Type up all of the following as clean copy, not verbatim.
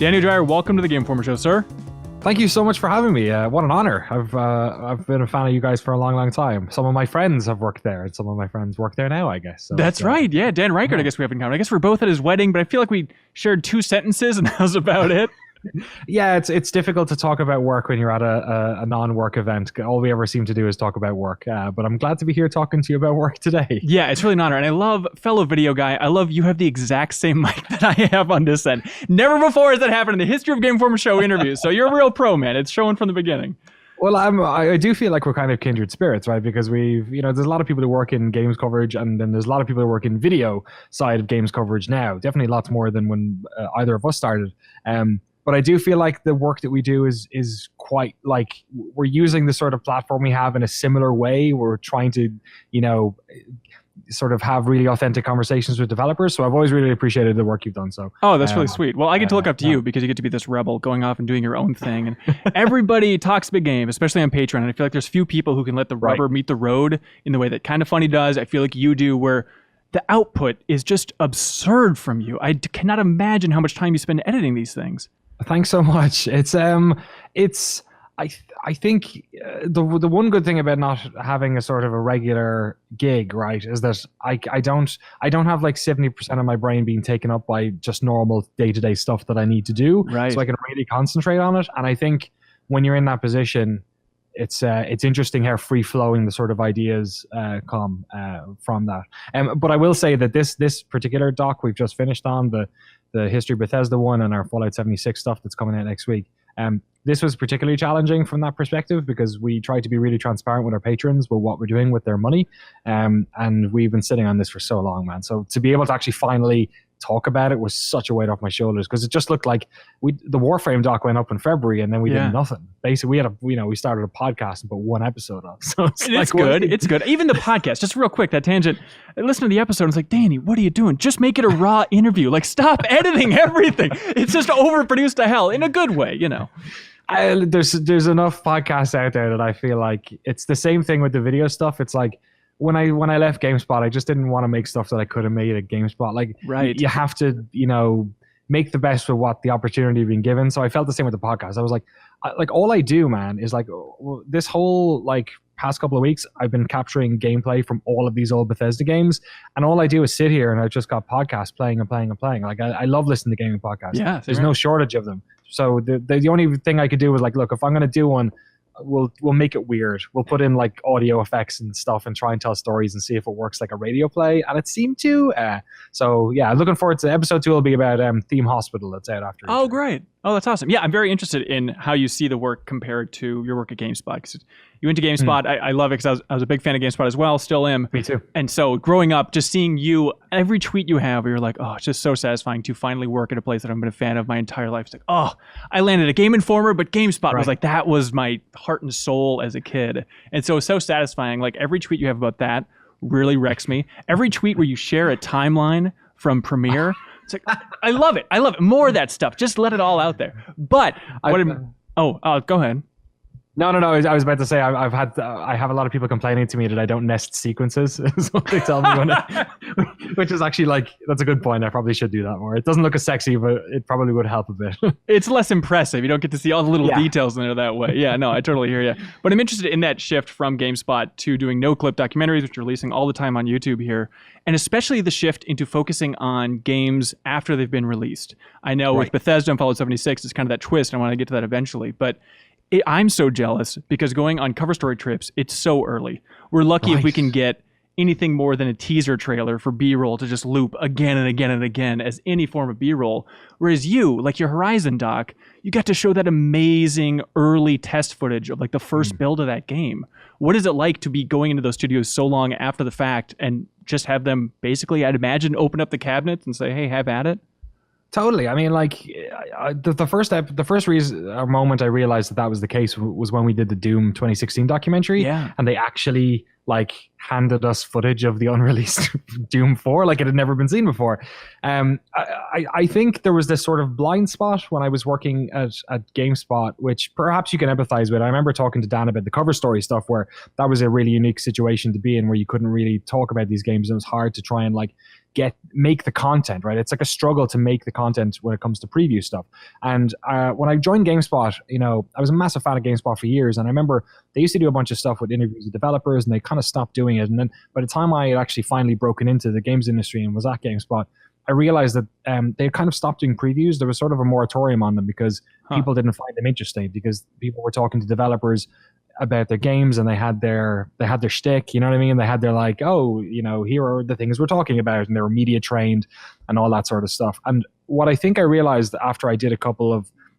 Danny Dyer, welcome to the Game Informer Show, sir. Thank you so much for having me. What an honor. I've been a fan of you guys for a long, long time. Some of my friends have worked there, and some of my friends work there now, I guess. So that's right. Yeah, Dan Reichert, I guess we have in common. I guess we're both at his wedding, but I feel like we shared 2 sentences, and that was about it. Yeah, it's difficult to talk about work when you're at a non-work event. All we ever seem to do is talk about work. But I'm glad to be here talking to you about work today. Yeah, it's really an honor. And I love, fellow video guy, I love you have the exact same mic that I have on this end. Never before has that happened in the history of Game Informer Show interviews. So you're a real pro, man. It's showing from the beginning. Well, I do feel like we're kind of kindred spirits, right? Because there's a lot of people who work in games coverage, and then there's a lot of people who work in video side of games coverage now. Definitely lots more than when either of us started. But I do feel like the work that we do is quite like we're using the sort of platform we have in a similar way. We're trying to, sort of have really authentic conversations with developers. So I've always really appreciated the work you've done. So that's really sweet. Well, I get to look up to you because you get to be this rebel going off and doing your own thing. And everybody talks big game, especially on Patreon. And I feel like there's few people who can let the rubber meet the road in the way that Kind of Funny does. I feel like you do, where the output is just absurd from you. I cannot imagine how much time you spend editing these things. Thanks so much. I think the one good thing about not having a sort of a regular gig, right, is that I don't have like 70% of my brain being taken up by just normal day-to-day stuff that I need to do. Right. So I can really concentrate on it. And I think when you're in that position, it's interesting how free-flowing the sort of ideas come from that. But I will say that this particular doc we've just finished on, the History of Bethesda one, and our Fallout 76 stuff that's coming out next week. This was particularly challenging from that perspective because we tried to be really transparent with our patrons with what we're doing with their money. And we've been sitting on this for so long, man. So to be able to actually finally talk about it was such a weight off my shoulders, because it just looked like the Warframe doc went up in February and then we did nothing. Basically, we started a podcast and put 1 episode up. So it's good. It's good. Even the podcast, just real quick, that tangent. I listened to the episode and it's like, Danny, what are you doing? Just make it a raw interview. Like, stop editing everything. It's just overproduced to hell in a good way, There's enough podcasts out there that I feel like it's the same thing with the video stuff. It's like, when I left GameSpot, I just didn't want to make stuff that I could have made at GameSpot. Like, you have to, make the best with what the opportunity you've been given. So I felt the same with the podcast. I was like all I do, man, is like this whole past couple of weeks, I've been capturing gameplay from all of these old Bethesda games, and all I do is sit here and I've just got podcasts playing and playing and playing. Like I love listening to gaming podcasts. Yeah, there's no shortage of them. So the only thing I could do was like, look, if I'm going to do one, we'll make it weird. We'll put in like audio effects and stuff and try and tell stories and see if it works like a radio play. And it seemed to. So yeah, looking forward to episode 2. Will be about Theme Hospital that's out after. Oh, great. Oh, that's awesome. Yeah, I'm very interested in how you see the work compared to your work at GameSpot. 'Cause you went to GameSpot. I love it because I was a big fan of GameSpot as well. Still am. Me too. And so growing up, just seeing you, every tweet you have, where you're like, oh, it's just so satisfying to finally work at a place that I've been a fan of my entire life. It's like, oh, I landed at Game Informer, but GameSpot was like, that was my heart and soul as a kid. And so it's so satisfying. Like every tweet you have about that really wrecks me. Every tweet where you share a timeline from Premiere, it's like, I love it. I love it. More of that stuff. Just let it all out there. But go ahead. No. I was about to say I have a lot of people complaining to me that I don't nest sequences. Is what they tell me which is actually that's a good point. I probably should do that more. It doesn't look as sexy, but it probably would help a bit. It's less impressive. You don't get to see all the little details in there that way. Yeah, no, I totally hear you. But I'm interested in that shift from GameSpot to doing no-clip documentaries, which you're releasing all the time on YouTube here, and especially the shift into focusing on games after they've been released. I know with Bethesda and Fallout 76, it's kind of that twist. I want to get to that eventually, but I'm so jealous because going on cover story trips, it's so early. We're lucky if we can get anything more than a teaser trailer for B-roll to just loop again and again and again as any form of B-roll. Whereas you, like your Horizon doc, you got to show that amazing early test footage of the first build of that game. What is it like to be going into those studios so long after the fact and just have them basically, I'd imagine, open up the cabinets and say, hey, have at it? Totally. I mean, the first reason moment I realized that was the case was when we did the Doom 2016 documentary, and they actually like handed us footage of the unreleased Doom 4, like it had never been seen before. I think there was this sort of blind spot when I was working at GameSpot, which perhaps you can empathize with. I remember talking to Dan about the cover story stuff, where that was a really unique situation to be in, where you couldn't really talk about these games. It was hard to try and like make the content, right? It's like a struggle to make the content when it comes to preview stuff. And when I joined GameSpot, I was a massive fan of GameSpot for years, and I remember they used to do a bunch of stuff with interviews with developers, and they kind of stopped doing it. And then by the time I had actually finally broken into the games industry and was at GameSpot, I realized that they had kind of stopped doing previews. There was sort of a moratorium on them because people didn't find them interesting, because people were talking to developers about their games, and they had their shtick, you know what I mean? They had their like, oh, here are the things we're talking about, and they were media trained and all that sort of stuff. And what I think I realized after I did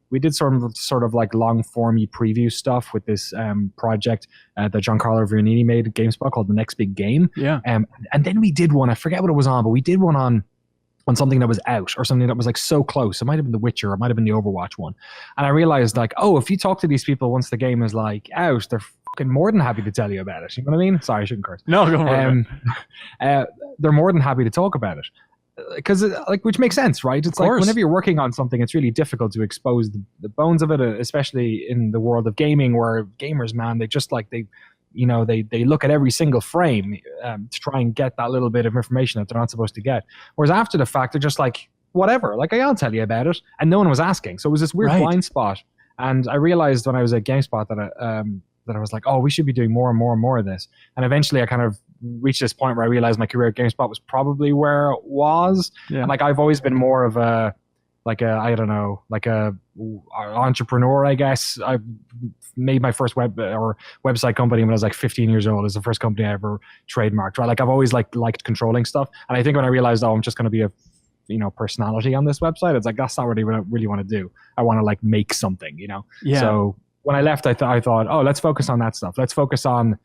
we did sort of like long formy preview stuff with this project that Giancarlo Viernini made at GameSpot called The Next Big Game. Yeah. And then we did one, I forget what it was on, but we did one on something that was out, or something that was like so close. It might have been The Witcher, or it might have been the Overwatch one. And I realized like, oh, if you talk to these people once the game is like out, they're fucking more than happy to tell you about it. You know what I mean? Sorry, I shouldn't curse. No, go on. They're more than happy to talk about it. Because which makes sense, right? It's like whenever you're working on something, it's really difficult to expose the bones of it, especially in the world of gaming, where gamers, man, they just like they look at every single frame to try and get that little bit of information that they're not supposed to get. Whereas after the fact, they're just like, whatever, like I'll tell you about it, and no one was asking. So it was this weird blind spot. And I realized when I was at GameSpot that I was like, oh, we should be doing more and more and more of this. And eventually I kind of reached this point where I realized my career at GameSpot was probably where it was. Yeah. And like I've always been more of a entrepreneur, I guess. I made my first website company when I was like 15 years old. It's the first company I ever trademarked, right? Like I've always liked controlling stuff. And I think when I realized, I'm just going to be a personality on this website, it's like, that's not really what I really want to do. I want to like make something, Yeah. So when I left, I thought, oh, let's focus on that stuff. Let's focus on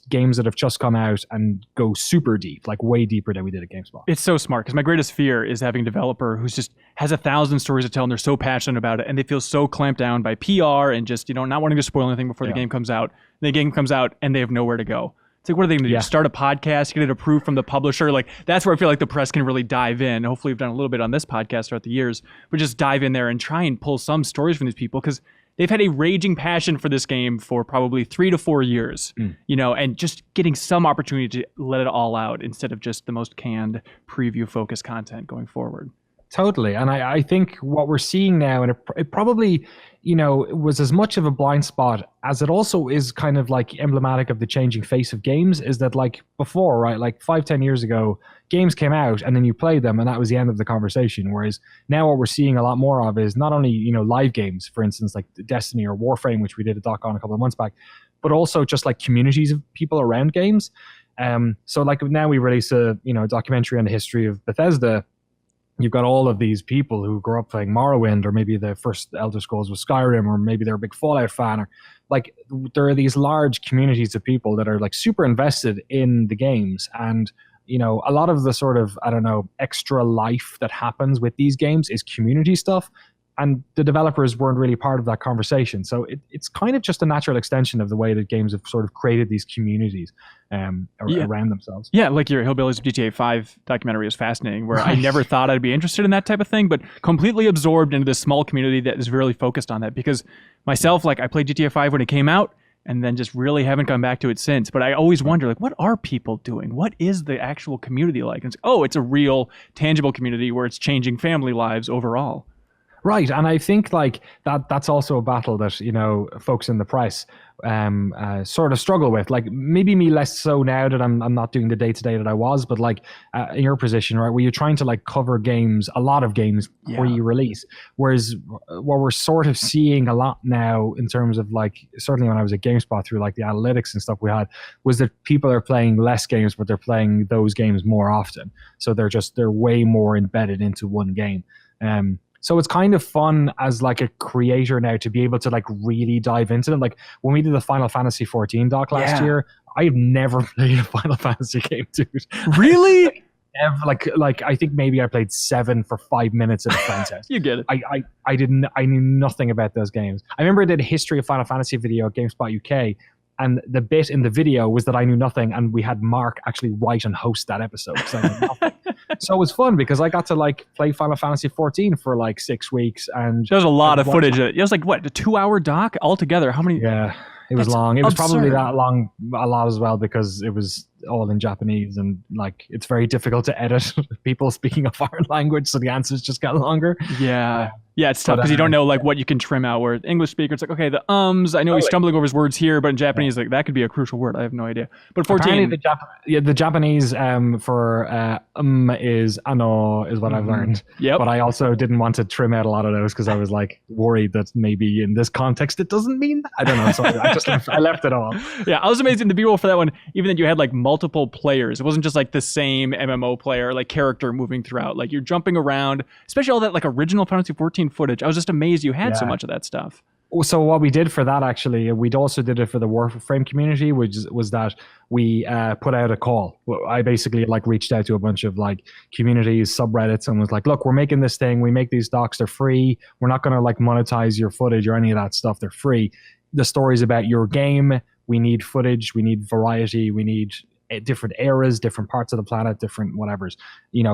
games that have just come out and go super deep, like way deeper than we did at GameSpot. It's so smart, because my greatest fear is having a developer who's just has 1,000 stories to tell, and they're so passionate about it, and they feel so clamped down by PR and just not wanting to spoil anything before the game comes out. And the game comes out and they have nowhere to go. It's like, what are they going to do? Start a podcast, get it approved from the publisher? Like, that's where I feel like the press can really dive in. Hopefully we've done a little bit on this podcast throughout the years, but just dive in there and try and pull some stories from these people, because they've had a raging passion for this game for probably 3 to 4 years, and just getting some opportunity to let it all out instead of just the most canned preview-focused content going forward. Totally. And I think what we're seeing now, and it probably, it was as much of a blind spot as it also is kind of like emblematic of the changing face of games, is that like before, right, like 5-10 years ago, games came out and then you played them and that was the end of the conversation. Whereas now what we're seeing a lot more of is not only, live games, for instance, like Destiny or Warframe, which we did a doc on a couple of months back, but also just like communities of people around games. So like now we release a, documentary on the history of Bethesda. You've got all of these people who grew up playing Morrowind, or maybe the first Elder Scrolls was Skyrim, or maybe they're a big Fallout fan, or like there are these large communities of people that are like super invested in the games. And, a lot of the sort of, extra life that happens with these games is community stuff. And the developers weren't really part of that conversation. So it's kind of just a natural extension of the way that games have sort of created these communities around themselves. Yeah, like your Hillbillies of GTA 5 documentary is fascinating, where I never thought I'd be interested in that type of thing, but completely absorbed into this small community that is really focused on that. Because myself, like I played GTA 5 when it came out, and then just really haven't gone back to it since. But I always wonder, like, what are people doing? What is the actual community like? And it's a real, tangible community where it's changing family lives overall. Right, and I think like that's also a battle that folks in the press sort of struggle with. Like maybe me less so now that I'm not doing the day-to-day that I was, but like in your position, right, where you're trying to like cover games, a lot of games pre-release, whereas what we're sort of seeing a lot now in terms of like, certainly when I was at GameSpot through like the analytics and stuff we had, was that people are playing less games, but they're playing those games more often. So they're way more embedded into one game. So it's kind of fun as like a creator now to be able to like really dive into them. Like when we did the Final Fantasy 14 doc last year, I have never played a Final Fantasy game, dude. Really? Like I think maybe I played 7 for 5 minutes at a friend's house. You get it. I knew nothing about those games. I remember I did a history of Final Fantasy video at GameSpot UK, And the bit in the video was that I knew nothing, and we had Mark actually write and host that episode. So, I knew nothing. So it was fun because I got to like play Final Fantasy 14 for like 6 weeks, and There was a lot of footage. It was like what, a 2-hour doc altogether? How many? Yeah, it was That's long. It was probably absurd. that long a lot as well because it was all in Japanese, and like it's very difficult to edit people speaking a foreign language, so the answers just got longer. Yeah. Yeah, it's tough But, because you don't know like what you can trim out. Where English speaker, it's like, okay, the I know he's stumbling over his words here, but in Japanese, like that could be a crucial word. I have no idea. But 14. Apparently the Japanese for is ano is what I've learned. Yep. But I also didn't want to trim out a lot of those because I was like worried that maybe in this context it doesn't mean that. I don't know. So I just I left it all. Yeah, I was amazed in the B-roll for that one, even that you had like multiple players. It wasn't just like the same MMO player, like character moving throughout. Like you're jumping around, especially all that like original Final Fantasy 14 footage. I was just amazed you had so much of that stuff. So what we did for that, actually, we'd also did it for the Warframe community, which was that we put out a call. I basically like reached out to a bunch of like communities, subreddits, and was like, look, we're making this thing. We make these docs. They're free. We're not going to like monetize your footage or any of that stuff. They're free. The story's about your game. We need footage. We need variety. We need different eras, different parts of the planet, different whatevers.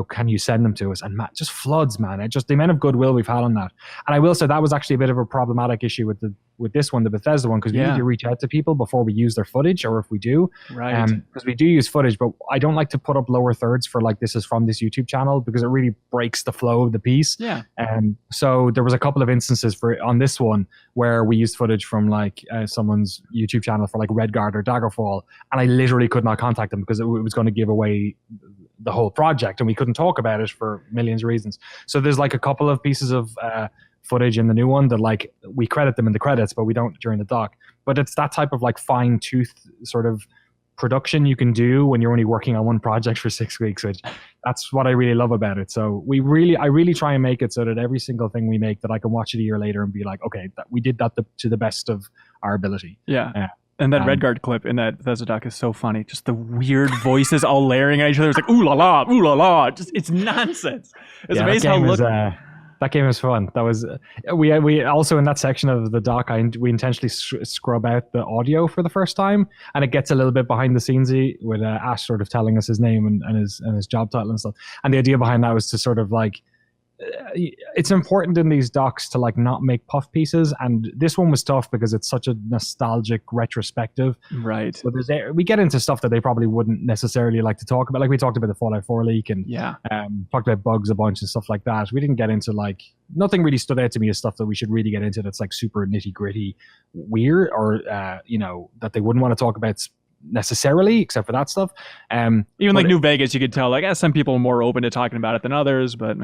Can you send them to us? And Matt, just floods, man. Just the amount of goodwill we've had on that. And I will say that was actually a bit of a problematic issue with this one, the Bethesda one, because we need to reach out to people before we use their footage, or if we do, right? Because we do use footage, but I don't like to put up lower thirds for like this is from this YouTube channel because it really breaks the flow of the piece. Yeah. So there was a couple of instances on this one where we used footage from like someone's YouTube channel for like Redguard or Daggerfall, and I literally could not contact them because it was going to give away the whole project, and we couldn't talk about it for millions of reasons. So there's like a couple of pieces of footage in the new one that like we credit them in the credits, but we don't during the doc. But it's that type of like fine tooth sort of production you can do when you're only working on one project for 6 weeks, which that's what I really love about it. So I really try and make it so that every single thing we make that I can watch it a year later and be like, okay, we did that to the best of our ability. Yeah. And that Redguard clip in that Bethesda doc is so funny. Just the weird voices all layering at each other. It's like, ooh la la, ooh la la. Just, it's nonsense. It's amazing how that game was fun. That was we also in that section of the doc, we intentionally scrub out the audio for the first time, and it gets a little bit behind the scenesy with Ash sort of telling us his name and his job title and stuff. And the idea behind that was to sort of like, it's important in these docs to like not make puff pieces, and this one was tough because it's such a nostalgic retrospective. Right. So we get into stuff that they probably wouldn't necessarily like to talk about. Like we talked about the Fallout 4 leak and talked about bugs a bunch and stuff like that. We didn't get into like, nothing really stood out to me as stuff that we should really get into that's like super nitty gritty weird, or that they wouldn't want to talk about necessarily, except for that stuff. Even like New Vegas, you could tell like some people are more open to talking about it than others, but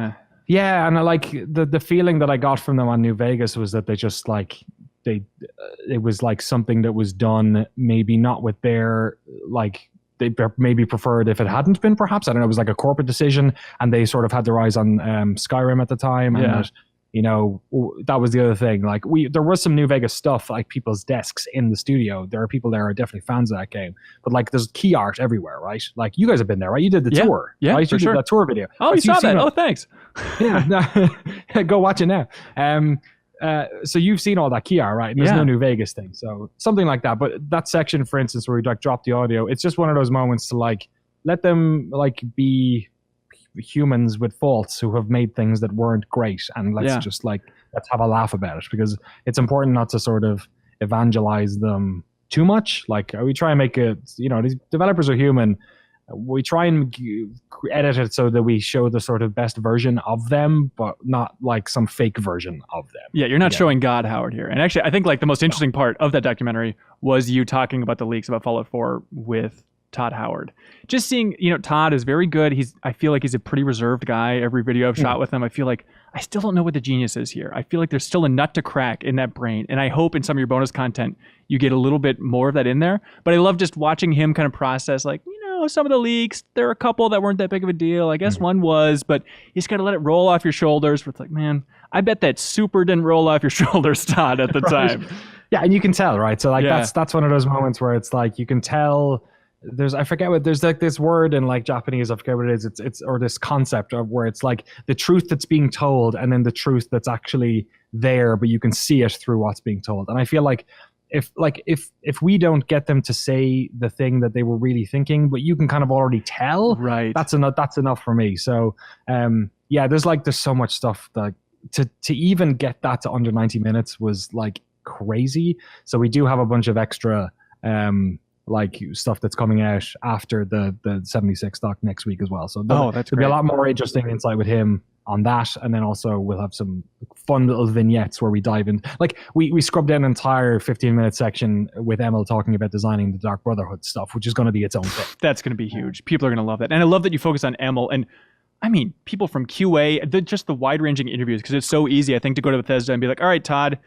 yeah, and I like the feeling that I got from them on New Vegas was that they just like it was like something that was done maybe not with their like, they maybe preferred if it hadn't been, perhaps. I don't know, it was like a corporate decision, and they sort of had their eyes on Skyrim at the time, and that, that was the other thing. Like there was some New Vegas stuff, like people's desks in the studio. There are people there who are definitely fans of that game, but like there's key art everywhere, right? Like you guys have been there, right? You did the tour, right? You did that tour video. Oh, you saw that? Oh, thanks. Yeah, go watch it now. So you've seen all that key art, right? And there's no New Vegas thing, so something like that. But that section, for instance, where we like drop the audio, it's just one of those moments to like let them like be humans with faults who have made things that weren't great, and let's have a laugh about it, because it's important not to sort of evangelize them too much. Like we try and make it, these developers are human. We try and edit it so that we show the sort of best version of them, but not like some fake version of them. Yeah, you're not showing God Howard here. And actually, I think like the most interesting part of that documentary was you talking about the leaks about Fallout 4 with Todd Howard. Just seeing, Todd is very good. I feel like he's a pretty reserved guy. Every video I've shot with him, I feel like I still don't know what the genius is here. I feel like there's still a nut to crack in that brain. And I hope in some of your bonus content, you get a little bit more of that in there. But I love just watching him kind of process like, some of the leaks, there are a couple that weren't that big of a deal. I guess one was, but you just got to let it roll off your shoulders. Where it's like, man, I bet that super didn't roll off your shoulders, Todd, at the time. Yeah, and you can tell, right? So like that's one of those moments where it's like you can tell. There's like this word in like Japanese, I forget what it is. It's or this concept of where it's like the truth that's being told, and then the truth that's actually there, but you can see it through what's being told. And I feel like if we don't get them to say the thing that they were really thinking, but you can kind of already tell, Right. that's enough for me. So yeah, there's so much stuff that to even get that to under 90 minutes was like crazy. So we do have a bunch of extra like stuff that's coming out after the 76 doc next week as well. So that's there'll great. be a lot more interesting insight with him on that, and then also we'll have some fun little vignettes where we dive in. Like we scrubbed in an entire 15-minute section with Emil talking about designing the Dark Brotherhood stuff, which is going to be its own thing. That's going to be huge. People are going to love that, and I love that you focus on Emil. And I mean, people from QA, just the wide-ranging interviews, because it's so easy, I think, to go to Bethesda and be like, all right, Todd,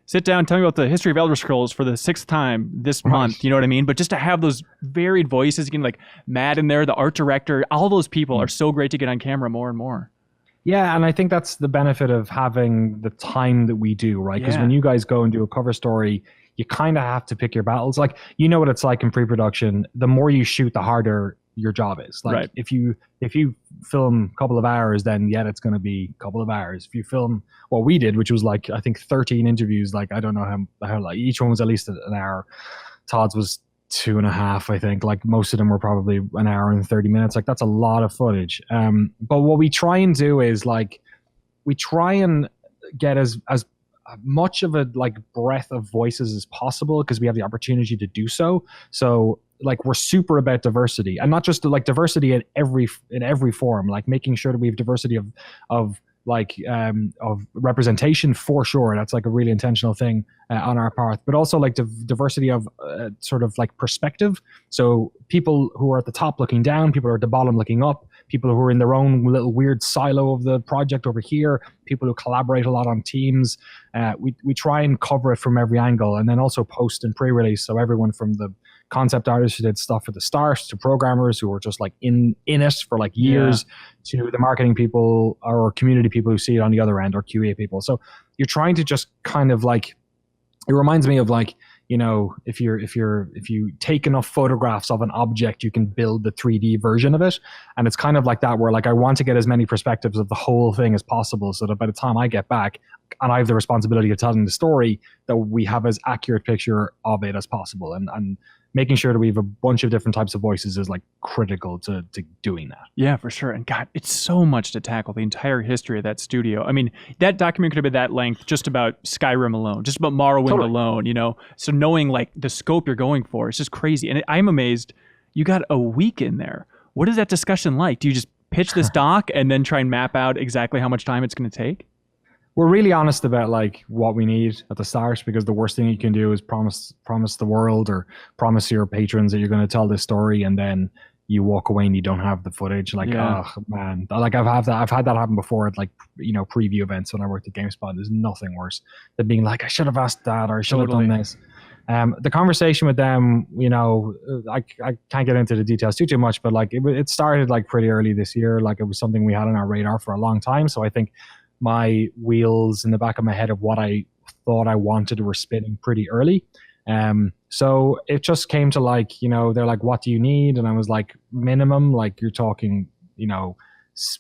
sit down, tell me about the history of Elder Scrolls for the 6th time this month. You know what I mean? But just to have those varied voices, again, like Matt in there, the art director, all those people are so great to get on camera more and more. Yeah, and I think that's the benefit of having the time that we do, right? Because when you guys go and do a cover story, you kind of have to pick your battles. Like, you know what it's like in pre-production. The more you shoot, the harder your job is. Like, if you film a couple of hours, then it's going to be a couple of hours. If you film what we did, which was like, I think 13 interviews, like, I don't know how like each one was at least an hour. Todd's was 2.5, I think. Like, most of them were probably an hour and 30 minutes. Like, that's a lot of footage. But what we try and do is, like, we try and get as much of a like breadth of voices as possible, because we have the opportunity to do so. So like, we're super about diversity, and not just like diversity in every form, like making sure that we have diversity of representation, for sure. That's like a really intentional thing on our part, but also like diversity of sort of like perspective. So people who are at the top looking down, people who are at the bottom looking up, people who are in their own little weird silo of the project over here, people who collaborate a lot on teams. We try and cover it from every angle, and then also post and pre-release. So everyone from the concept artists who did stuff at the start, to programmers who were just like in it for like years, to the marketing people or community people who see it on the other end, or QA people. So you're trying to just kind of like, it reminds me of like, you know, if you take enough photographs of an object, you can build the 3D version of it. And it's kind of like that, where like, I want to get as many perspectives of the whole thing as possible, so that by the time I get back and I have the responsibility of telling the story, that we have as accurate picture of it as possible. And making sure that we have a bunch of different types of voices is like critical to doing that. Yeah, for sure. And God, it's so much to tackle, the entire history of that studio. I mean, that document could have been that length just about Skyrim alone, just about Morrowind alone, you know? So knowing like the scope you're going for, it's just crazy. And I'm amazed you got a week in there. What is that discussion like? Do you just pitch this doc and then try and map out exactly how much time it's going to take? We're really honest about like what we need at the start, because the worst thing you can do is promise the world or promise your patrons that you're going to tell this story, and then you walk away and you don't have the footage. Like, oh man, like I've had that happen before at like, you know, preview events when I worked at GameSpot. There's nothing worse than being like, I should have asked that, or I should have done this. The conversation with them, you know, I can't get into the details too much, but like it started like pretty early this year. Like, it was something we had on our radar for a long time. So I think my wheels in the back of my head of what I thought I wanted were spinning pretty early. So it just came to like, you know, they're like, what do you need? And I was like, minimum, like you're talking, you know,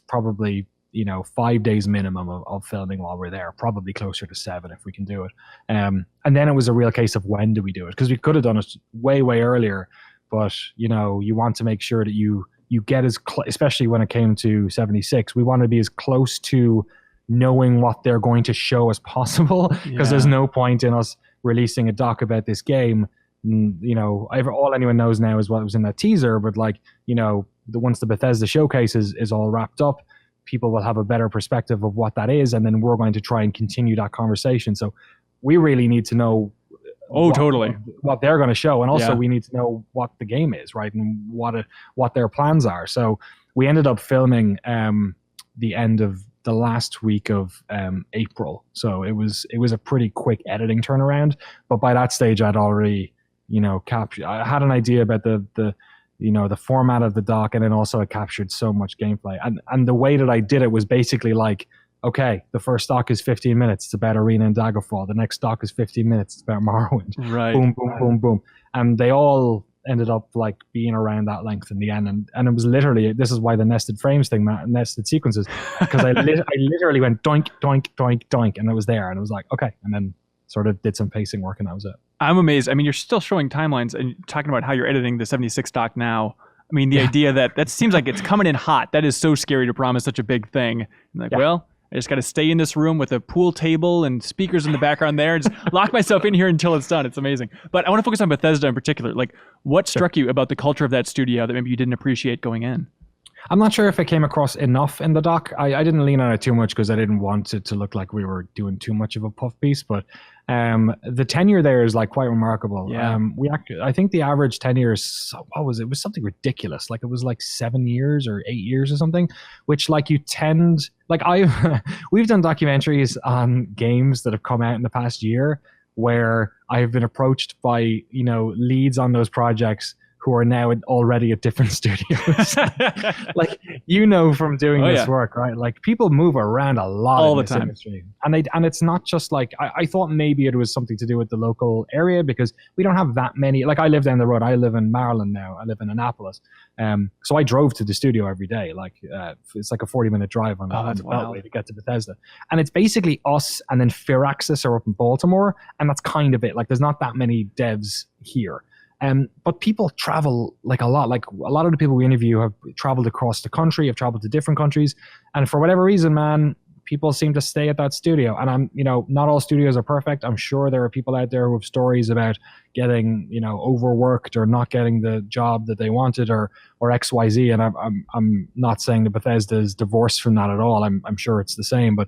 probably, you know, 5 days minimum of filming while we're there, probably closer to 7 if we can do it. And then it was a real case of when do we do it? Because we could have done it way earlier, but you know, you want to make sure that you get especially when it came to 76, we want to be as close to knowing what they're going to show as possible, because there's no point in us releasing a doc about this game. You know, all anyone knows now is what was in that teaser, but like, you know, once the Bethesda showcase is all wrapped up, people will have a better perspective of what that is, and then we're going to try and continue that conversation. So we really need to know what they're going to show, and also we need to know what the game is, right, and what their plans are. So we ended up filming the end of the last week of April. So it was a pretty quick editing turnaround. But by that stage, I'd already, you know, I had an idea about the you know, the format of the doc, and then also it captured so much gameplay. And the way that I did it was basically like, okay, the first doc is 15 minutes. It's about Arena and Daggerfall. The next doc is 15 minutes. It's about Morrowind. Right. Boom, boom, boom, boom. And they all ended up like being around that length in the end, and it was literally, this is why the nested frames thing, nested sequences, because I literally went doink doink doink doink, and it was there, and it was like, okay, and then sort of did some pacing work, and that was it. I'm amazed. I mean, you're still showing timelines and talking about how you're editing the 76 doc now. I mean, the idea that seems like it's coming in hot. That is so scary to promise such a big thing. Like, well, I just got to stay in this room with a pool table and speakers in the background there and just lock myself in here until it's done. It's amazing. But I want to focus on Bethesda in particular. Like, what struck you about the culture of that studio that maybe you didn't appreciate going in? I'm not sure if it came across enough in the doc. I didn't lean on it too much because I didn't want it to look like we were doing too much of a puff piece. But the tenure there is like quite remarkable. Yeah. I think the average tenure is, what was it? It was something ridiculous. Like it was like 7 years or 8 years or something, which like you tend, like we've done documentaries on games that have come out in the past year where I have been approached by, leads on those projects who are now already at different studios. Like, from doing this work, right? Like people move around a lot all in the this time. industry. And it's not just like, I thought maybe it was something to do with the local area because we don't have that many, like I live down the road. I live in Maryland now. I live in Annapolis. So I drove to the studio every day. Like it's like a 40-minute drive on the Beltway to get to Bethesda. And it's basically us and then Firaxis are up in Baltimore. And that's kind of it. Like there's not that many devs here. But people travel like a lot. Like a lot of the people we interview have traveled across the country, have traveled to different countries. And for whatever reason, man, people seem to stay at that studio. And not all studios are perfect. I'm sure there are people out there who have stories about getting, overworked or not getting the job that they wanted or XYZ. And I'm not saying that Bethesda is divorced from that at all. I'm sure it's the same. But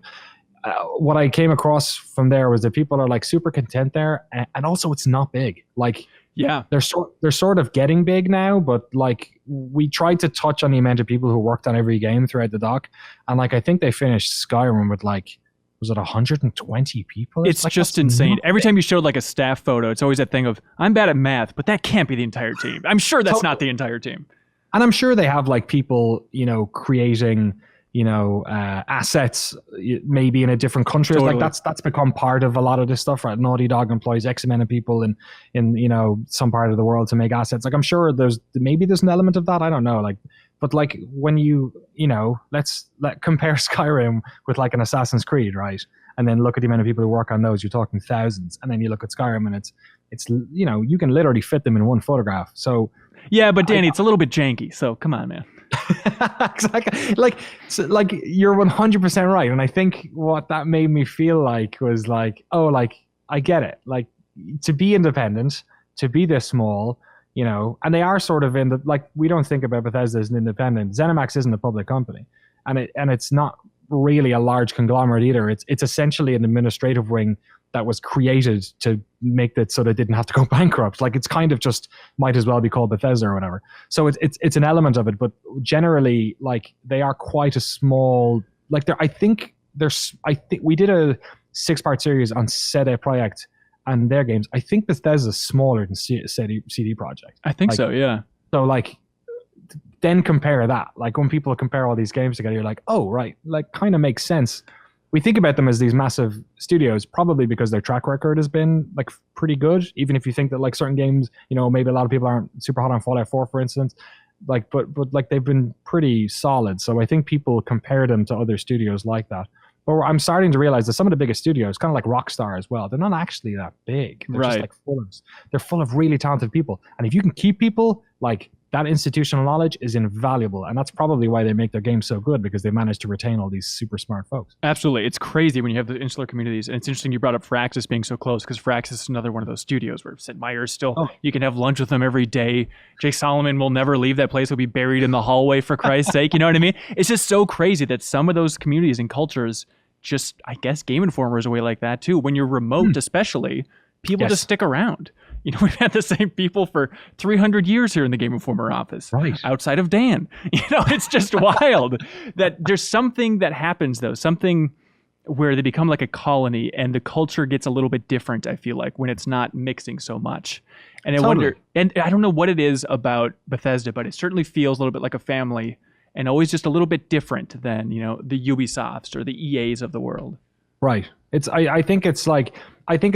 what I came across from there was that people are like super content there. And also it's not big. Like, yeah, they're sort of getting big now, but like we tried to touch on the amount of people who worked on every game throughout the doc, and like I think they finished Skyrim with like, was it 120 people? It's like, just insane. Every time you showed like a staff photo, it's always that thing of I'm bad at math, but that can't be the entire team. I'm sure that's not the entire team. And I'm sure they have like people, creating assets maybe in a different country. Totally. Like that's become part of a lot of this stuff, right? Naughty Dog employs X amount of people in some part of the world to make assets. Like I'm sure there's an element of that. I don't know. Like, but like when let's compare Skyrim with like an Assassin's Creed, right? And then look at the amount of people who work on those. You're talking thousands. And then you look at Skyrim and it's you can literally fit them in one photograph. So yeah, but Danny, it's a little bit janky. So come on, man. Exactly. Like you're 100% right. And I think what that made me feel like was like, oh, like I get it. Like to be independent, to be this small, and they are sort of in the, like, we don't think about Bethesda as an independent. ZeniMax isn't a public company, and it's not really a large conglomerate either. It's essentially an administrative wing that was created to make that so they didn't have to go bankrupt. Like it's kind of just might as well be called Bethesda or whatever. So it's an element of it, but generally like they are quite a small, like I think we did a 6-part series on CD Projekt and their games. I think Bethesda's smaller than CD Projekt. I think so, yeah. So like then compare that. Like when people compare all these games together, you're like, oh right, like kind of makes sense. We think about them as these massive studios, probably because their track record has been like pretty good. Even if you think that like certain games, maybe a lot of people aren't super hot on Fallout 4, for instance, like, but like they've been pretty solid. So I think people compare them to other studios like that. But I'm starting to realize that some of the biggest studios, kind of like Rockstar as well, they're not actually that big. They're just like they're full of really talented people. And if you can keep people, like that institutional knowledge is invaluable. And that's probably why they make their games so good, because they managed to retain all these super smart folks. Absolutely. It's crazy when you have the insular communities. And it's interesting you brought up Firaxis being so close, because Firaxis is another one of those studios where Sid Meier's still, you can have lunch with them every day. Jake Solomon will never leave that place. He'll be buried in the hallway, for Christ's sake. You know what I mean? It's just so crazy that some of those communities and cultures just, I guess Game Informer is a way like that too. When you're remote, especially, people just stick around. We've had the same people for 300 years here in the Game Informer office, right outside of Dan. It's just wild that there's something that happens though, something where they become like a colony and the culture gets a little bit different, I feel like, when it's not mixing so much. And I wonder, and I don't know what it is about Bethesda, but it certainly feels a little bit like a family and always just a little bit different than, the Ubisofts or the EAs of the world. Right. I think it's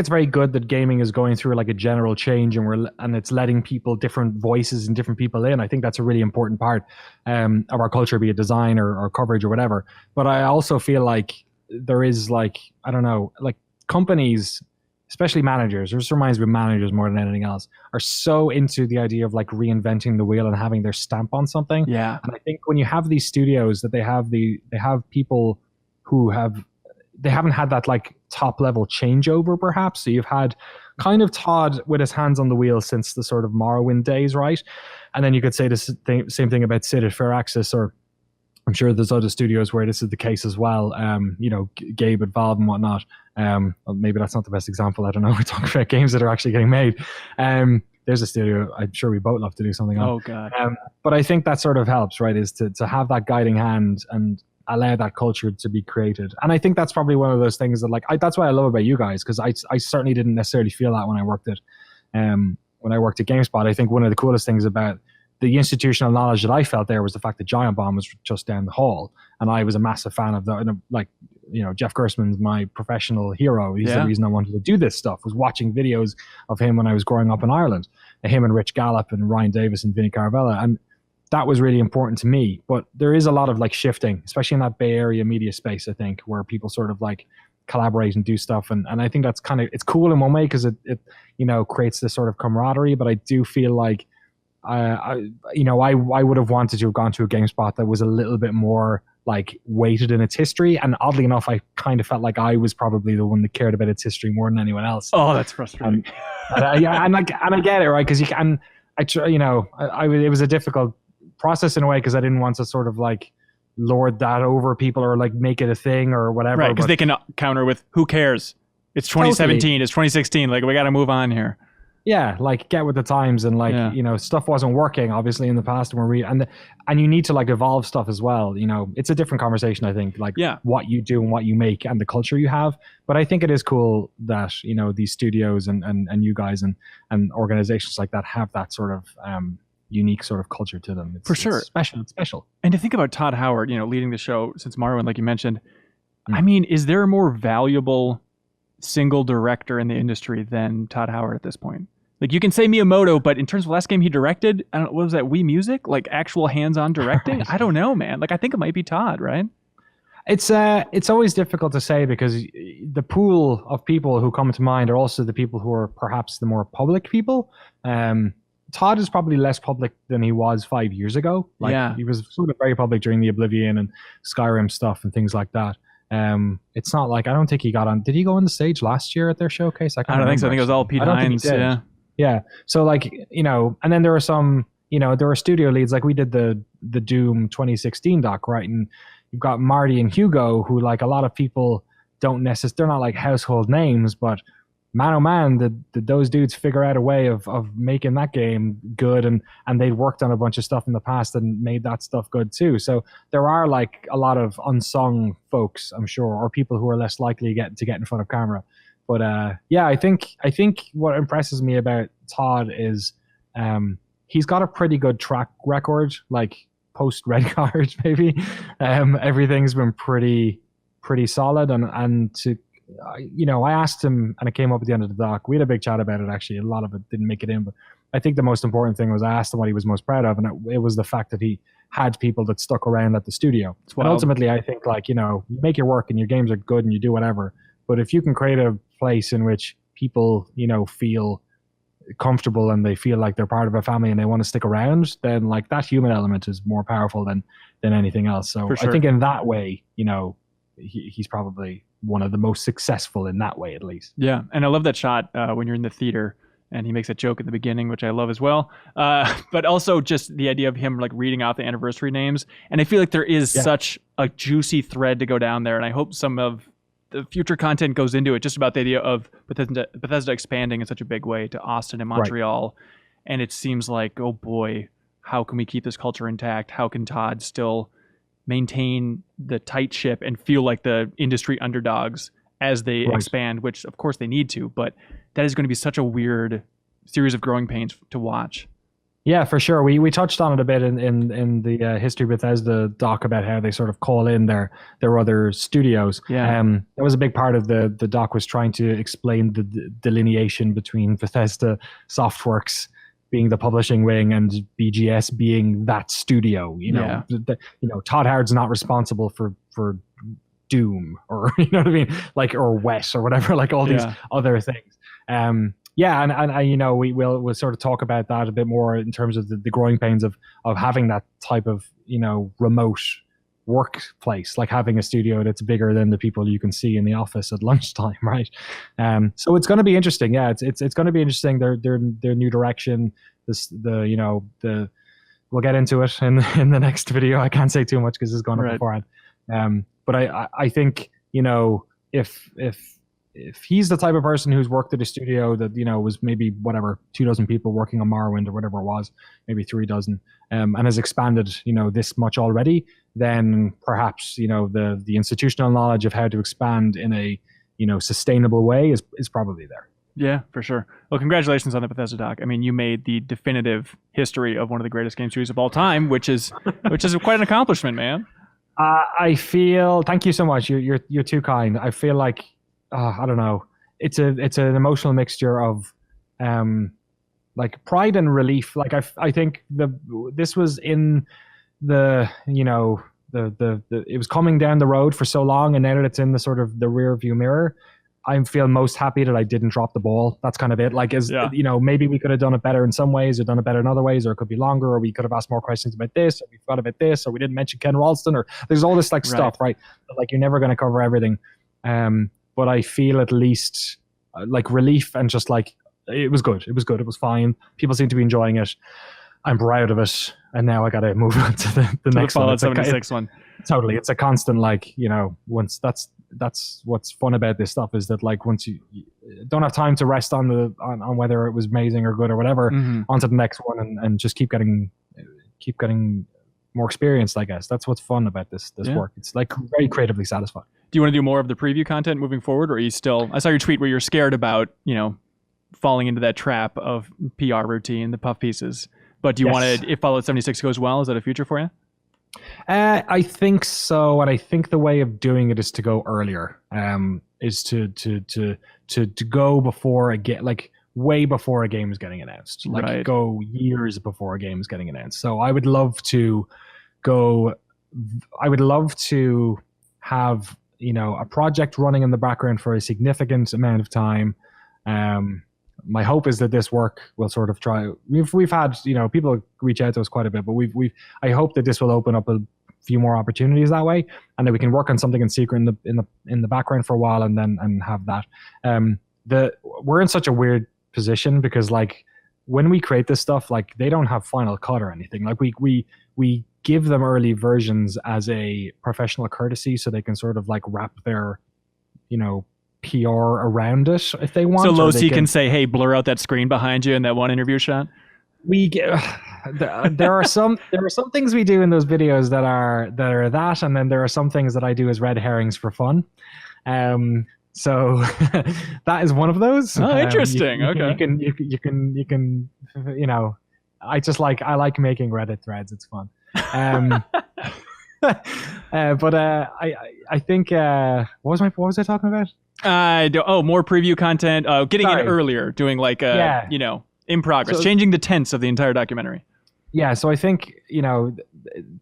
very good that gaming is going through like a general change and it's letting people, different voices and different people in. I think that's a really important part of our culture, be it design or coverage or whatever. But I also feel like there is like, I don't know, like companies especially managers, this reminds me of managers more than anything else, are so into the idea of like reinventing the wheel and having their stamp on something. Yeah. And I think when you have these studios that they have people who they haven't had that like top level changeover perhaps. So you've had kind of Todd with his hands on the wheel since the sort of Morrowind days, right? And then you could say the same thing about Sid at Firaxis, or I'm sure there's other studios where this is the case as well. Gabe at Valve and whatnot. Well, maybe that's not the best example. I don't know. We're talking about games that are actually getting made. There's a studio I'm sure we both love to do something on. Oh God. But I think that sort of helps, right? Is to have that guiding hand and allow that culture to be created. And I think that's probably one of those things that that's why I love about you guys, because I certainly didn't necessarily feel that when I worked at GameSpot. I think one of the coolest things about the institutional knowledge that I felt there was the fact that Giant Bomb was just down the hall, and I was a massive fan of Jeff Gerstmann's my professional hero. He's the reason I wanted to do this stuff, was watching videos of him when I was growing up in Ireland, him and Rich Gallup and Ryan Davis and Vinny Caravella, and that was really important to me. But there is a lot of like shifting, especially in that Bay Area media space, I think, where people sort of like collaborate and do stuff. And I think that's it's cool in one way because it creates this sort of camaraderie. But I do feel like I would have wanted to have gone to a GameSpot that was a little bit more like weighted in its history. And oddly enough, I kind of felt like I was probably the one that cared about its history more than anyone else. Oh, that's frustrating. And I get it, right? Because you can, it was a difficult process in a way because I didn't want to sort of like lord that over people or like make it a thing or whatever. Right, because they can counter with, who cares? It's 2017, totally. It's 2016. Like, we got to move on here. Yeah, like get with the times and like, stuff wasn't working obviously in the past and you need to like evolve stuff as well. It's a different conversation, I think, like what you do and what you make and the culture you have. But I think it is cool that, these studios and you guys and organizations like that have that sort of, unique sort of culture to them. For sure. It's special. And to think about Todd Howard, leading the show since Morrowind, like you mentioned, I mean, is there a more valuable single director in the industry than Todd Howard at this point? Like, you can say Miyamoto, but in terms of the last game he directed, I don't know, what was that, Wii Music? Like actual hands-on directing? Right. I don't know, man. Like, I think it might be Todd, right? It's always difficult to say because the pool of people who come to mind are also the people who are perhaps the more public people. Todd is probably less public than he was 5 years ago. He was sort of very public during the Oblivion and Skyrim stuff and things like that. It's not like, I don't think he got on. Did he go on the stage last year at their showcase? I don't think so. I think it was all Pete Hines. Yeah. So like, and then there were some, there were studio leads. Like we did the Doom 2016 doc, right? And you've got Marty and Hugo, who like a lot of people don't necessarily, they're not like household names, but man, oh man, did those dudes figure out a way of making that game good, and they'd worked on a bunch of stuff in the past and made that stuff good too. So there are like a lot of unsung folks, I'm sure, or people who are less likely to get in front of camera. But I think what impresses me about Todd is he's got a pretty good track record, like post Red Card maybe. Everything's been pretty solid, and to I asked him, and it came up at the end of the doc. We had a big chat about it, actually. A lot of it didn't make it in, but I think the most important thing was I asked him what he was most proud of, and it was the fact that he had people that stuck around at the studio. And ultimately, I think, like, you make your work and your games are good and you do whatever, but if you can create a place in which people, feel comfortable and they feel like they're part of a family and they want to stick around, then like that human element is more powerful than anything else. So I think in that way, he's probably one of the most successful in that way, at least. Yeah, and I love that shot when you're in the theater and he makes a joke at the beginning, which I love as well. But also just the idea of him like reading out the anniversary names. And I feel like there is such a juicy thread to go down there, and I hope some of the future content goes into it, just about the idea of Bethesda expanding in such a big way to Austin and Montreal. Right. And it seems like, oh boy, how can we keep this culture intact? How can Todd still maintain the tight ship and feel like the industry underdogs as they expand, which of course they need to, but that is going to be such a weird series of growing pains to watch. Yeah, for sure. We touched on it a bit in the History of Bethesda doc about how they sort of call in their other studios. Yeah. That was a big part of the doc, was trying to explain the delineation between Bethesda Softworks being the publishing wing and BGS being that studio. Todd Howard's not responsible for Doom, or you know what I mean, like, or Wet, or whatever, like all these other things. Yeah, and you know, we'll sort of talk about that a bit more in terms of the growing pains of having that type of, you know, remote workplace, like having a studio that's bigger than the people you can see in the office at lunchtime, right? So it's going to be interesting. Yeah, it's going to be interesting. Their new direction. You know, we'll get into it in the next video. I can't say too much because it's gone up beforehand. But I think, you know, if he's the type of person who's worked at a studio that, you know, was maybe whatever 24 people working on Morrowind or whatever it was, maybe 36, and has expanded, you know, this much already, then perhaps, you know, the institutional knowledge of how to expand in a, you know, sustainable way is probably there. Yeah, for sure. Well, congratulations on the Bethesda doc. I mean, you made the definitive history of one of the greatest game series of all time, which is quite an accomplishment, man. I feel, thank you so much. You're too kind. I feel like, I don't know. It's an emotional mixture of, like pride and relief. Like I think this was in the, you know, the it was coming down the road for so long, and now that it's in the sort of the rear view mirror, I feel most happy that I didn't drop the ball. That's kind of it. Like, you know, maybe we could have done it better in some ways, or done it better in other ways, or it could be longer, or we could have asked more questions about this, or we forgot about this, or we didn't mention Ken Ralston, or there's all this like stuff, right? Like, you're never going to cover everything. But I feel at least like relief, and just like, it was good. It was good. It was fine. People seem to be enjoying it. I'm proud of it. And now I got to move on to the next one. Fallout 76 one. Totally. It's a constant, like, you know, once that's what's fun about this stuff, is that like once you don't have time to rest on whether it was amazing or good or whatever, onto the next one, and just keep getting more experienced, I guess. That's what's fun about this work. It's like very creatively satisfying. Do you want to do more of the preview content moving forward, or are you still, I saw your tweet where you're scared about, you know, falling into that trap of PR routine, the puff pieces. But do you want to, if Fallout 76 goes well, is that a future for you? I think so, and I think the way of doing it is to go earlier. Is to go before like way before a game is getting announced. Like go years before a game is getting announced. So I would love to have, you know, a project running in the background for a significant amount of time. My hope is that this work will sort of try. We've had, you know, people reach out to us quite a bit, but I hope that this will open up a few more opportunities that way, and that we can work on something in secret in the background for a while, and have that. We're in such a weird position because, like, when we create this stuff, like, they don't have Final Cut or anything. Like, we give them early versions as a professional courtesy, so they can sort of like wrap their, you know, PR around it if they want. So Losi can say, "Hey, blur out that screen behind you in that one interview shot." We get there are some things we do in those videos that are that, and then there are some things that I do as red herrings for fun. So that is one of those. Oh, interesting. Okay. You can you know, I like making Reddit threads. It's fun. But I think what was I talking about? More preview content. Getting in earlier, doing like you know, in progress, changing the tense of the entire documentary. Yeah, so I think, you know,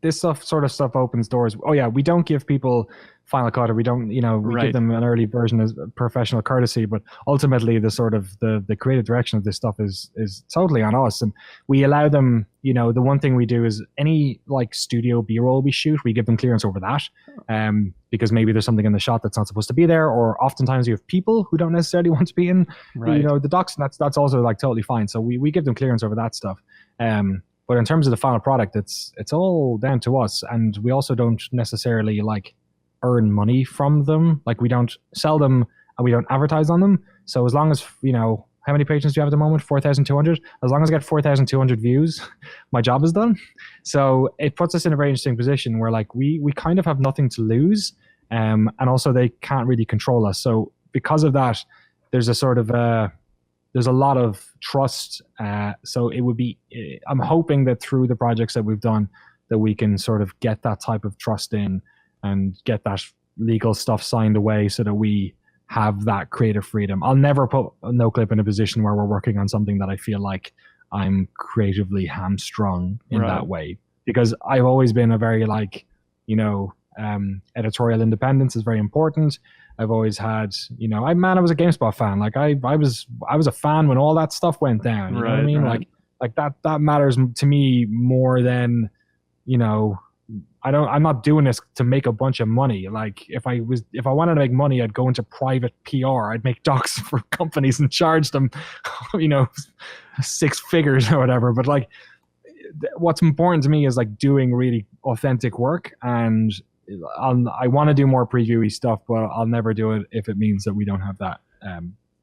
this sort of stuff opens doors. Oh yeah, we don't give people Final Cut, or we don't, you know, we give them an early version as professional courtesy, but ultimately the sort of the creative direction of this stuff is totally on us, and we allow them, you know, the one thing we do is any like studio B-roll we shoot, we give them clearance over that, because maybe there's something in the shot that's not supposed to be there, or oftentimes you have people who don't necessarily want to be in, you know, the docs, and that's also like totally fine. So we give them clearance over that stuff. But in terms of the final product, it's all down to us, and we also don't necessarily like earn money from them. Like, we don't sell them and we don't advertise on them. So as long as, you know, how many patrons do you have at the moment? 4,200. As long as I get 4,200 views, my job is done. So it puts us in a very interesting position where, like, we kind of have nothing to lose, and also they can't really control us. So because of that, there's a sort of there's a lot of trust. So it would be, I'm hoping that through the projects that we've done, that we can sort of get that type of trust in and get that legal stuff signed away so that we have that creative freedom. I'll never put NoClip in a position where we're working on something that I feel like I'm creatively hamstrung in that way, because I've always been a very, like, you know, editorial independence is very important. I've always had, I was a GameSpot fan. Like I was a fan when all that stuff went down. You know what I mean? Right. Like that matters to me more than, I'm not doing this to make a bunch of money. Like if I wanted to make money, I'd go into private PR. I'd make docs for companies and charge them, 6 figures or whatever. But like, what's important to me is like doing really authentic work, and I want to do more previewy stuff, but I'll never do it if it means that we don't have that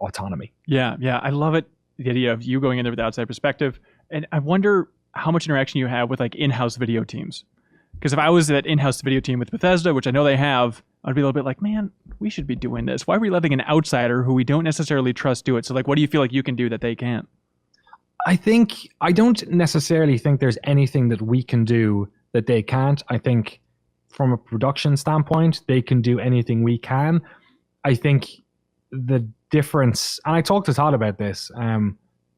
autonomy. Yeah, I love it. The idea of you going in there with the outside perspective, and I wonder how much interaction you have with like in-house video teams. Because if I was that in-house video team with Bethesda, which I know they have, I'd be a little bit like, man, we should be doing this. Why are we letting an outsider who we don't necessarily trust do it? So like, what do you feel like you can do that they can't? I don't necessarily think there's anything that we can do that they can't. I think from a production standpoint, they can do anything we can. I think the difference, and I talked to Todd about this,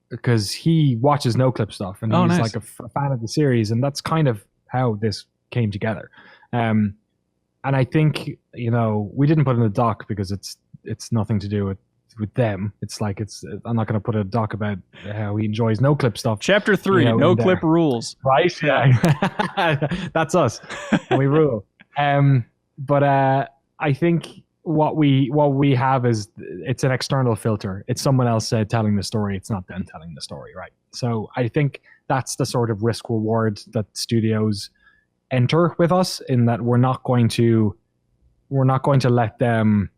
because he watches NoClip stuff, and he's nice. like a fan of the series, and that's kind of how this came together. And I think, we didn't put in a doc because it's nothing to do with them. It's like I'm not going to put a doc about how he enjoys NoClip stuff. Chapter 3, NoClip rules. Right? Yeah. That's us. We rule. But I think what we have is it's an external filter. It's someone else telling the story. It's not them telling the story, right? So I think that's the sort of risk reward that studios enter with us, in that we're not going to let them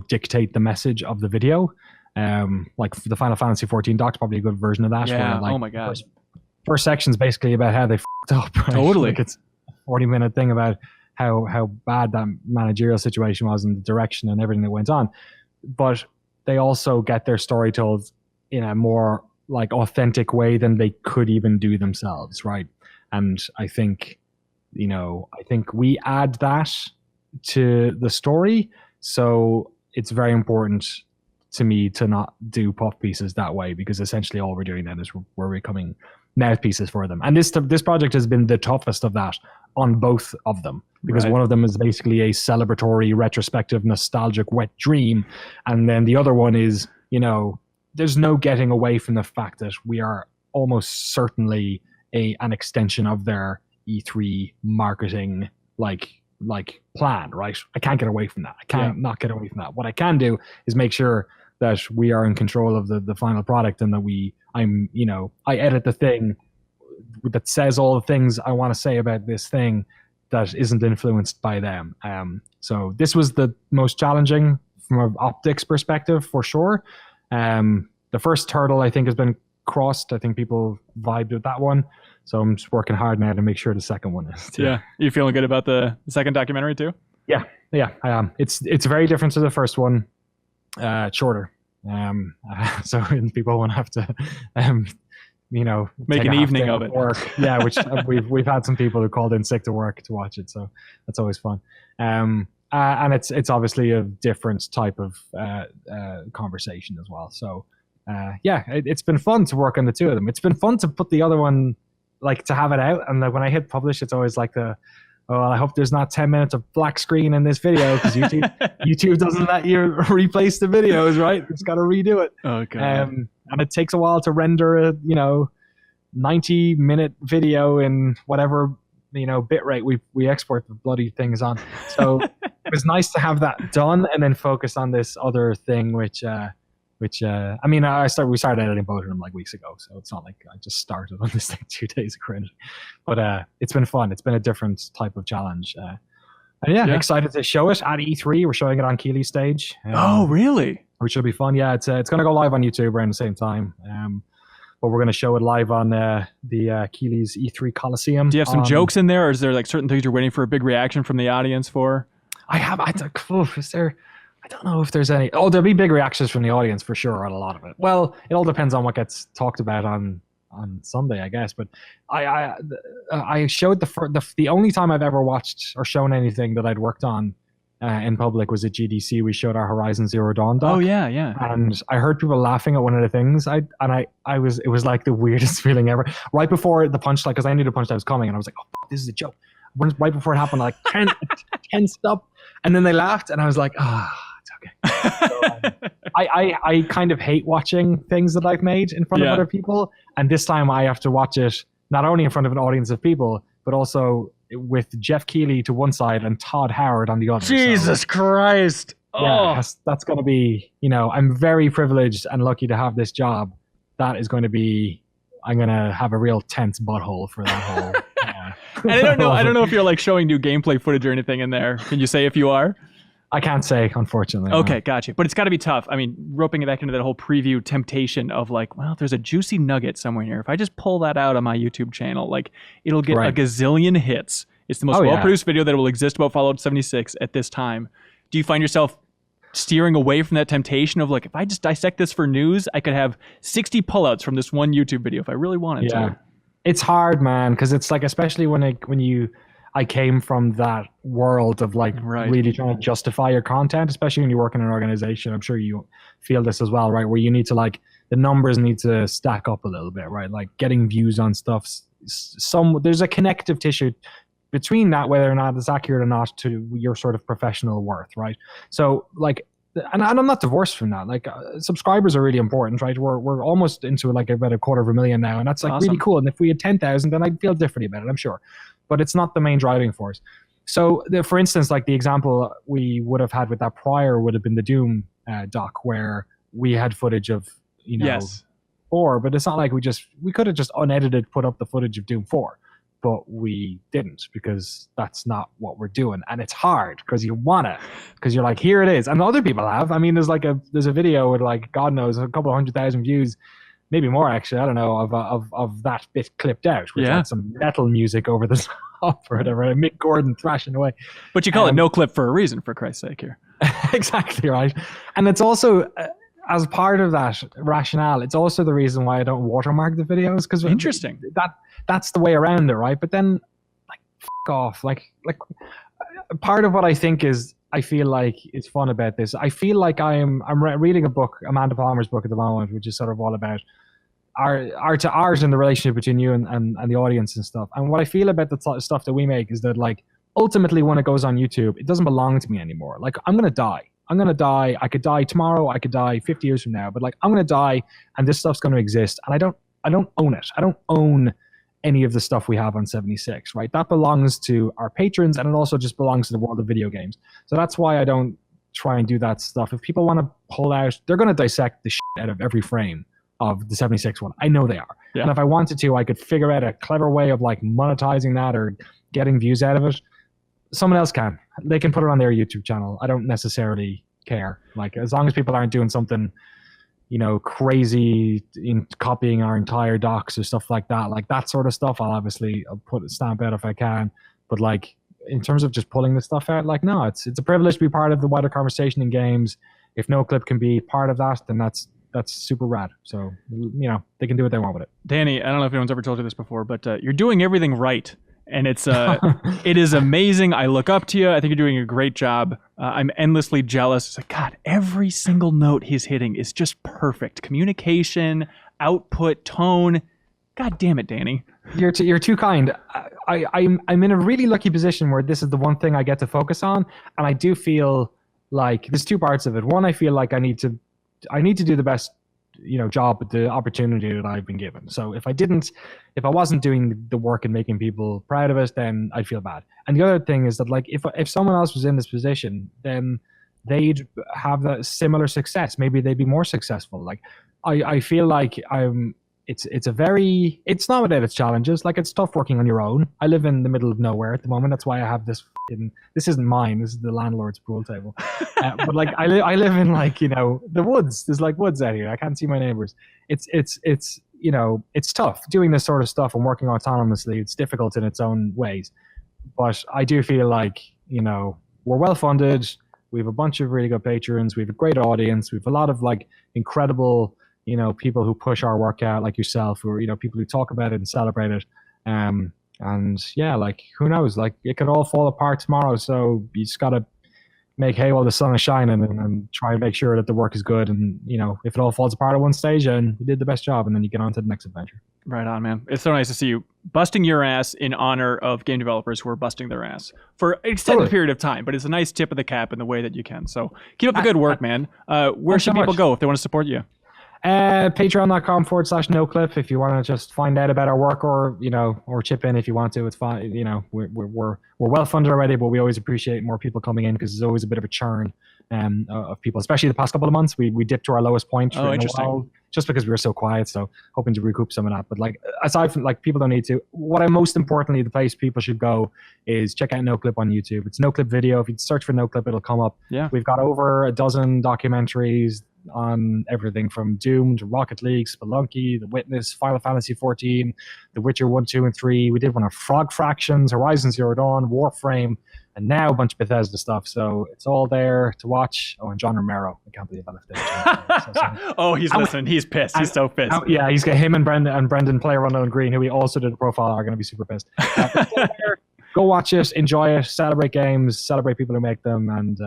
dictate the message of the video. Like the Final Fantasy 14 doc's probably a good version of that. Yeah. Where, like, oh my god. First section's basically about how they f***ed up. Right? Totally. Like it's a 40-minute thing about how bad that managerial situation was and the direction and everything that went on. But they also get their story told in a more like authentic way than they could even do themselves, right? And I think we add that to the story. So it's very important to me to not do puff pieces that way, because essentially all we're doing then is we're becoming mouthpieces for them. And this project has been the toughest of that on both of them, because Right. one of them is basically a celebratory, retrospective, nostalgic wet dream. And then the other one is, there's no getting away from the fact that we are almost certainly an extension of their E3 marketing plan, right? I can't get away from that. I can't not get away from that. What I can do is make sure that we are in control of the final product, and that I edit the thing that says all the things I want to say about this thing that isn't influenced by them. So this was the most challenging from an optics perspective, for sure. The first hurdle I think has been crossed. I think people vibed with that one. So I'm just working hard now to make sure the second one is too. Yeah. You feeling good about the second documentary too? Yeah, I am. It's very different to the first one. Shorter. So people won't have to, Make take an a half evening day of off it. Work. Yeah, which we've had some people who called in sick to work to watch it, so that's always fun. And it's obviously a different type of conversation as well. So it's been fun to work on the two of them. It's been fun to put the other one, like, to have it out, and like when I hit publish, it's always like I hope there's not 10 minutes of black screen in this video, because YouTube doesn't let you replace the videos, right? It's got to redo it. Oh god. And it takes a while to render a 90-minute video in whatever bit rate we export the bloody things on. So it was nice to have that done and then focus on this other thing, which we started editing both of them like weeks ago, so it's not like I just started on this thing 2 days ago. But it's been fun. It's been a different type of challenge. And excited to show it at E3. We're showing it on Keighley's stage. Oh, really? Which will be fun. Yeah, it's going to go live on YouTube around the same time. But we're going to show it live on the Keighley's E3 Coliseum. Do you have some jokes in there, or is there like certain things you're waiting for a big reaction from the audience for? Is there? I don't know if there's any. Oh, there'll be big reactions from the audience for sure on a lot of it. Well, it all depends on what gets talked about on Sunday, I guess. But I showed the only time I've ever watched or shown anything that I'd worked on in public was at GDC. We showed our Horizon Zero Dawn doc. Oh yeah. And I heard people laughing at one of the things. It was like the weirdest feeling ever. Right before the punchline, because I knew the punchline was coming, and I was like, "Oh, this is a joke." right before it happened, like tensed up, and then they laughed, and I was like, it's okay. So, I kind of hate watching things that I've made in front of other people, and this time I have to watch it not only in front of an audience of people, but also with Jeff Keighley to one side and Todd Howard on the other. Jesus Christ. Yeah, that's going to be, I'm very privileged and lucky to have this job. That is going to be, I'm going to have a real tense butthole for that whole. And I don't know if you're like showing new gameplay footage or anything in there. Can you say if you are? I can't say, unfortunately. Okay, no. Gotcha. But it's got to be tough. I mean, roping it back into that whole preview temptation of like, well, there's a juicy nugget somewhere here. If I just pull that out on my YouTube channel, like it'll get a gazillion hits. It's the most well-produced video that will exist about Fallout 76 at this time. Do you find yourself steering away from that temptation of like, if I just dissect this for news, I could have 60 pullouts from this one YouTube video if I really wanted to? It's hard, man, because it's like, especially when I came from that world of like really trying to justify your content, especially when you work in an organization. I'm sure you feel this as well, right? Where you need to like, the numbers need to stack up a little bit, right? Like getting views on stuff. There's a connective tissue between that, whether or not it's accurate or not, to your sort of professional worth, right? So like, and I'm not divorced from that. Like subscribers are really important, right? We're almost into like about 250,000 now, and that's like really cool. And if we had 10,000, then I'd feel differently about it, I'm sure. But it's not the main driving force. So for instance, like the example we would have had with that prior would have been the Doom doc, where we had footage of, 4, but it's not like we could have just unedited put up the footage of Doom 4. But we didn't, because that's not what we're doing. And it's hard because you want to, because you're like, here it is. And other people have. I mean, there's a video with like, God knows, a couple 100,000 views, maybe more actually, I don't know, of that bit clipped out, which had some metal music over the top or whatever, and Mick Gordon thrashing away. But you call it no clip for a reason, for Christ's sake here. Exactly right. And it's also, as part of that rationale, it's also the reason why I don't watermark the videos, because interesting. That's the way around it, right? But then, like, f*** off. Like part of what I think is, I feel like is fun about this. I feel like I'm reading a book, Amanda Palmer's book at the moment, which is sort of all about art to art and the relationship between you and the audience and stuff. And what I feel about the stuff that we make is that, like, ultimately when it goes on YouTube, it doesn't belong to me anymore. Like, I'm going to die. I could die tomorrow. I could die 50 years from now. But like, I'm going to die, and this stuff's going to exist. And I don't own it. I don't own any of the stuff we have on 76, right? That belongs to our patrons, and it also just belongs to the world of video games. So that's why I don't try and do that stuff. If people want to pull out, they're going to dissect the shit out of every frame of the 76 one. I know they are. Yeah. And if I wanted to, I could figure out a clever way of like monetizing that or getting views out of it. Someone else can. They can put it on their YouTube channel. I don't necessarily care. Like, as long as people aren't doing something, crazy in copying our entire docs or stuff like that sort of stuff, I'll put a stamp out if I can. But like, in terms of just pulling the stuff out, like, no, it's a privilege to be part of the wider conversation in games. If NoClip can be part of that, then that's super rad. So, they can do what they want with it. Danny, I don't know if anyone's ever told you this before, but you're doing everything right. And it's it is amazing. I look up to you. I think you're doing a great job. I'm endlessly jealous. It's like, God, every single note he's hitting is just perfect. Communication, output, tone. God damn it, Danny. You're too kind. I'm in a really lucky position where this is the one thing I get to focus on, and I do feel like there's two parts of it. One, I feel like I need to do the best job with the opportunity that I've been given. So if I wasn't doing the work and making people proud of it, then I'd feel bad. And the other thing is that, like, if someone else was in this position, then they'd have that similar success. Maybe they'd be more successful. Like, I feel like it's not without its challenges. Like, it's tough working on your own. I live in the middle of nowhere at the moment. That's why I have this isn't mine. This is the landlord's pool table. But like, I live in, like, the woods. There's like woods out here. I can't see my neighbors. It's tough doing this sort of stuff and working autonomously. It's difficult in its own ways. But I do feel like, we're well funded. We have a bunch of really good patrons. We have a great audience. We have a lot of like incredible, people who push our work out, like yourself, or, people who talk about it and celebrate it. And yeah, like, who knows? Like, it could all fall apart tomorrow. So you just got to make hay while the sun is shining and try and make sure that the work is good. And, if it all falls apart at one stage, and you did the best job, and then you get on to the next adventure. Right on, man. It's so nice to see you busting your ass in honor of game developers who are busting their ass for an extended period of time. But it's a nice tip of the cap in the way that you can. So keep up the good work, man. Where should people go if they want to support you? Patreon.com/noclip if you want to just find out about our work, or or chip in if you want to. It's fine. We're well funded already, but we always appreciate more people coming in because there's always a bit of a churn of people, especially the past couple of months. We dipped to our lowest point for a while just because we were so quiet. So hoping to recoup some of that. But aside from people don't need to. What most importantly, the place people should go is check out NoClip on YouTube. It's NoClip Video. If you search for NoClip, it'll come up. Yeah. We've got over a dozen documentaries on everything from Doom to Rocket League, Spelunky, The Witness, Final Fantasy XIV, The Witcher 1, 2, and 3. We did one on Frog Fractions, Horizon Zero Dawn, Warframe, and now a bunch of Bethesda stuff. So it's all there to watch. Oh, and John Romero. I can't believe I left it. Oh, he's listening. He's pissed. He's so pissed. Yeah, he's got him and Brendan Player Unknown Green, who we also did a profile, are going to be super pissed. Go watch it, enjoy it, celebrate games, celebrate people who make them, and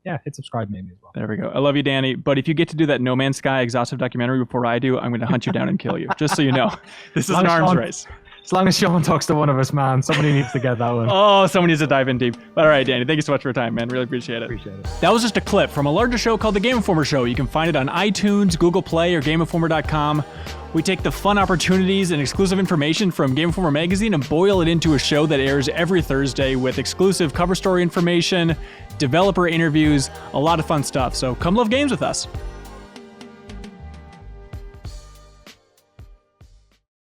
hit subscribe maybe as well. There we go. I love you, Danny. But if you get to do that No Man's Sky exhaustive documentary before I do, I'm going to hunt you down and kill you. Just so you know, this is an arms race. As long as Sean talks to one of us, man, somebody needs to get that one. Oh, someone needs to dive in deep. All right, Danny, thank you so much for your time, man. Really appreciate it. Appreciate it. That was just a clip from a larger show called The Game Informer Show. You can find it on iTunes, Google Play, or GameInformer.com. We take the fun opportunities and exclusive information from Game Informer magazine and boil it into a show that airs every Thursday with exclusive cover story information, developer interviews, a lot of fun stuff. So come love games with us.